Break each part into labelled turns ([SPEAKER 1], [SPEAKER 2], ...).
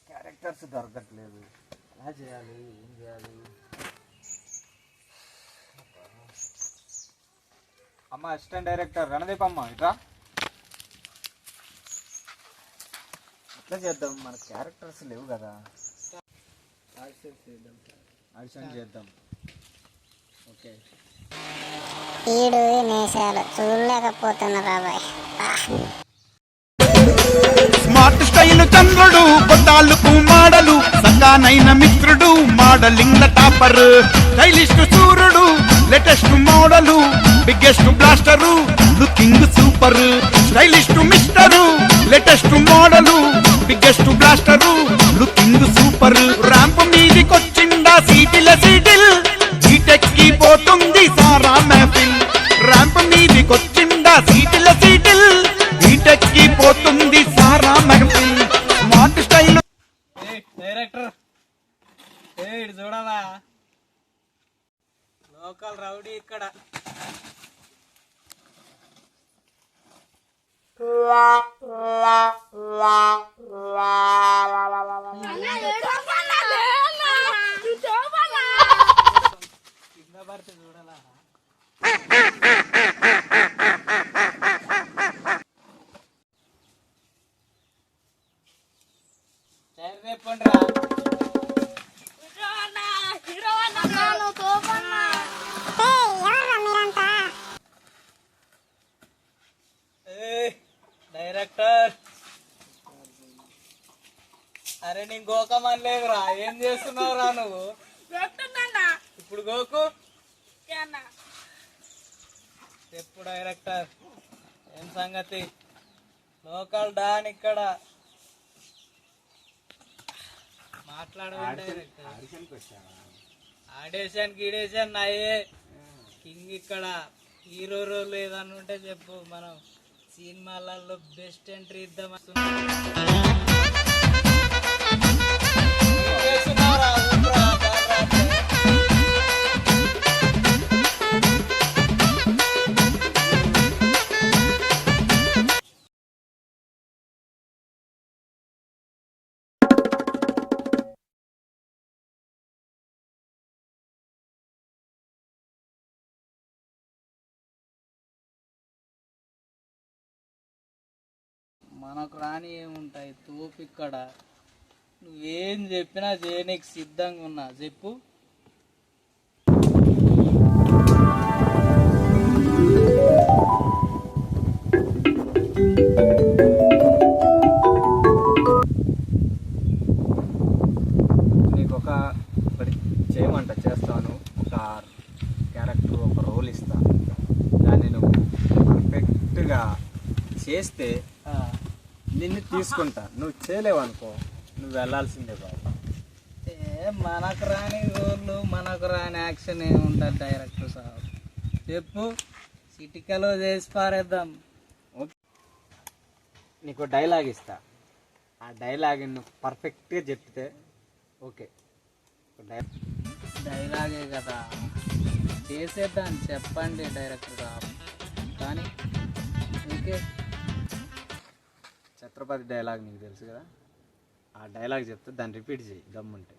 [SPEAKER 1] Characters దొరకట్లేదు, ఎలా చేయాలి, ఏం చేయాలి? అమ్మ అసిస్టెంట్ డైరెక్టర్ రణదీప్ అమ్మ ఇట్రా. ఎట్లా చేద్దాం, మన క్యారెక్టర్స్ లేవు కదా. ఆడిషన్ చేద్దాం. ఓకే,
[SPEAKER 2] ఈడు నేసాలు చూడలేకపోతున్నా రాబాయ్.
[SPEAKER 3] స్మార్ట్ స్టైల్ చంద్రుడు, కొట్టాలకు మాడలు, సంగానైన మిత్రుడు, మోడలింగ్ టాపర్, స్టైలిస్ట్ సూర్యుడు, latest model, biggest blaster, looking super, stylist mister, latest model, biggest blaster, looking super. Ramp మీదికొచ్చిండా సీటిల సీటిల్, బీటెక్కి పోతుంది సారా మెహఫిల్. ర్యాంప్ మీదికొచ్చిండా సీటిల సీటిల్, బీటెక్కి పోతుంది సారా మెహఫిల్. స్మార్ట్ స్టైల్
[SPEAKER 1] డైరెక్టర్ చూడవా, లోకల్ రౌడీ ఇక్కడ. కింద పడితే చూడాలా? డైరెక్టర్, అరే నీ గోకమని లేదురా, ఏం చేస్తున్నావురా నువ్వు? ఇప్పుడు గోకు చెప్పు డైరెక్టర్, ఏం సంగతి? లోకల్ డాన్ ఇక్కడ మాట్లాడవాలి డైరెక్టర్. ఆడేషన్ గీడేషన్ అయ్యే కింగ్ ఇక్కడ. హీరో రోల్ ఏదన్నా ఉంటే చెప్పు, మనం సినిమాలలో బెస్ట్ ఎంట్రీ ఇద్దాం. మనకు రాని ఏముంటాయి తోపు ఇక్కడ. నువ్వేం చెప్పినా చేయనీకి సిద్ధంగా ఉన్నా, చెప్పు.
[SPEAKER 4] నీకు ఒక చేయమంట చేస్తాను, ఒక క్యారెక్టర్, ఒక రోల్ ఇస్తాను. దాన్ని నువ్వు పర్ఫెక్ట్గా చేస్తే నిన్ను తీసుకుంటా. నువ్వు చేయలేవు అనుకో, నువ్వు వెళ్ళాల్సిందే బాబు.
[SPEAKER 1] మనకు రాని రోళ్ళు, మనకు రాని యాక్షన్ ఏముంటుంది డైరెక్టర్ సార్, చెప్పు. సిటికలో చేసి పారేద్దాం.
[SPEAKER 4] నీకు డైలాగ్ ఇస్తా, ఆ డైలాగ్ నువ్వు పర్ఫెక్ట్గా చెప్తే ఓకే.
[SPEAKER 1] డైలాగే కదా, చేసేద్దాం. చెప్పండి డైరెక్టర్ సార్. కానీ ఓకే,
[SPEAKER 4] ఛత్రపతి డైలాగ్ నీకు తెలుసు కదా, ఆ డైలాగ్ చెప్తే దాన్ని రిపీట్ చేయి దమ్ముంటే.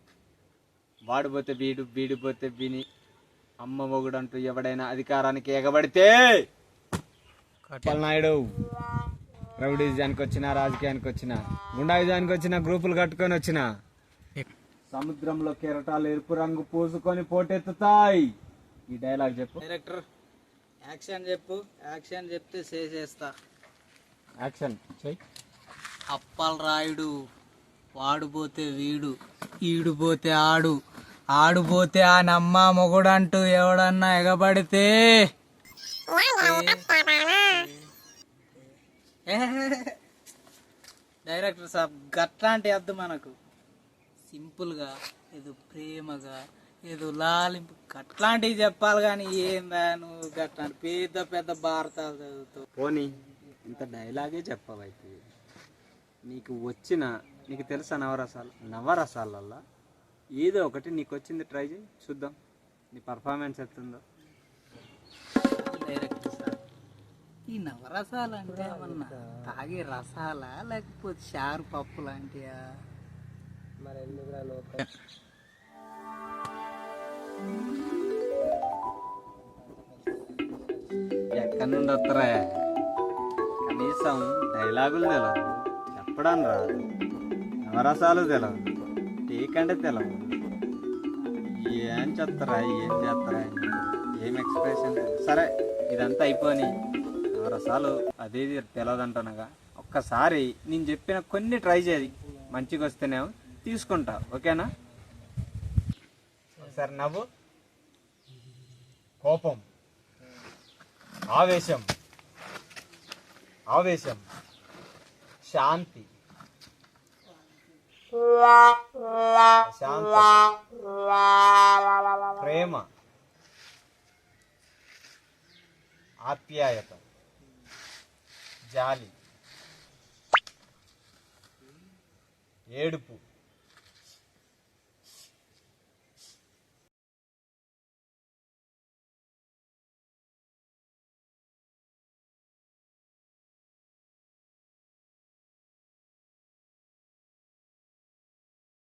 [SPEAKER 4] వాడిపోతే బీడు, బీడిపోతే బిని, అమ్మ మొగుడు అంటూ ఎవడైనా అధికారానికి ఎగబడితే నాయుడు రౌడీజానికి వచ్చినా, రాజకీయానికి వచ్చినా, గుండాయిజానికి వచ్చినా, గ్రూపులు కట్టుకొని వచ్చినా సముద్రంలో కెరటాలు ఎరుపు రంగు పూసుకొని పోటెత్తుతాయి. ఈ డైలాగ్ చెప్పు
[SPEAKER 1] డైరెక్టర్. యాక్షన్ చెప్పు. యాక్షన్ చెప్తే చేసేస్తా.
[SPEAKER 4] యాక్షన్ చెయ్యి.
[SPEAKER 1] అప్పల్ రాయుడు, వాడుపోతే వీడు, ఈడుపోతే ఆడు, ఆడుపోతే ఆ నమ్మ మొగుడు అంటూ ఎవడన్నా ఎగబడితే డైరెక్టర్ సాబ్ గట్లాంటి వద్దు మనకు. సింపుల్గా ఏదో ప్రేమగా ఏదో లాలింపు అట్లాంటివి చెప్పాలి కానీ ఏందా నువ్వు అట్లాంటి పెద్ద పెద్ద భారతాలు చదువుతావు.
[SPEAKER 4] పోనీ ఇంత డైలాగే చెప్పవైతే నీకు తెలుసా నవరసాలల్లా ఏదో ఒకటి నీకు వచ్చింది ట్రై చేయి చూద్దాం నీ పర్ఫార్మెన్స్ ఎట్లుందో.
[SPEAKER 1] డైరెక్ట్ సార్, ఈ నవరసాలు అంటే ఏమన్నా తాగే రసాలా లేకపోతే చారు పప్పు లాంటియా? మరి
[SPEAKER 4] ఎక్కడి నుండి వస్తారా? కనీసం డైలాగులు తెలియదు, చెప్పడం రాదు, నవరసాలు తెలియదు, టీకంటే తెలియదు. ఏం చేస్తారా ఏం ఎక్స్ప్రెషన్? సరే ఇదంతా అయిపోని నవరసాలు అదేది తెలియదంటానుగా. ఒక్కసారి నేను చెప్పిన కొన్ని ట్రై చేయి, మంచిగా వస్తేనేమో తీసుకుంటా, ఓకేనా? ఒకసారి నవ్వు. కోపం, ఆవేశం, శాంతి, శాంత, ప్రేమ, ఆప్యాయత, జాలి, ఏడుపు,